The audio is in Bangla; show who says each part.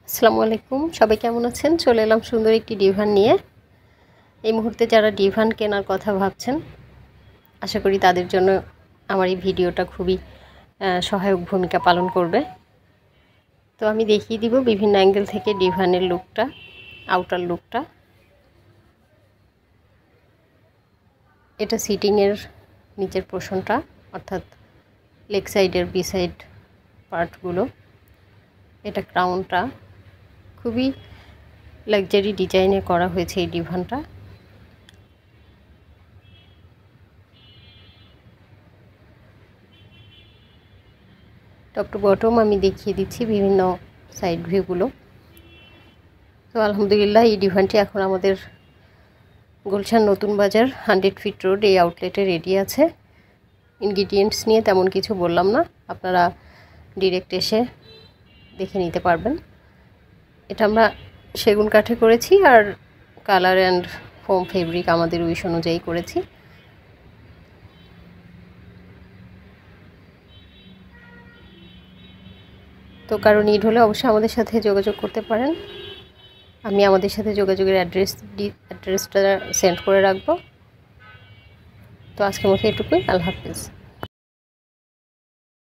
Speaker 1: আসসালামু আলাইকুম, সবাই কেমন আছেন? চলে এলাম সুন্দর একটি ডিভান নিয়ে। এই মুহূর্তে যারা ডিভান কেনার কথা ভাবছেন, আশা করি তাদের জন্য আমার এই ভিডিওটা খুবই সহায়ক ভূমিকা পালন করবে। তো আমি দেখিয়ে দিব বিভিন্ন অ্যাঙ্গেল থেকে ডিভানের লুকটা, আউটার লুকটা। এটা সিটিংয়ের নিচের পোর্শনটা, অর্থাৎ লেগ সাইডের বি সাইড পার্টগুলো। এটা ক্রাউনটা, খুবই লাক্সারি ডিজাইনে করা হয়েছে এই ডিভানটা। টপ টু বটম আমি দেখিয়ে দিচ্ছি বিভিন্ন সাইড ভিউগুলো। তো আলহামদুলিল্লাহ এই ডিভানটি এখন আমাদের গুলশান নতুন বাজার 100 ফিট রোড এই আউটলেটে রেডি আছে। ইনগ্রিডিয়েন্টস নিয়ে তেমন কিছু বললাম না, আপনারা ডিরেক্ট এসে দেখে নিতে পারবেন। এটা আমরা সেগুন কাঠে করেছি, আর কালার অ্যান্ড ফোম ফেব্রিক আমাদের উইশ অনুযায়ী করেছি। তো কারো নিড হলে অবশ্যই আমাদের সাথে যোগাযোগ করতে পারেন। আমি আমাদের সাথে যোগাযোগের অ্যাড্রেসটা সেন্ড করে রাখবো। তো আজকের মতো এটুকুই। আল্লাহ হাফেজ।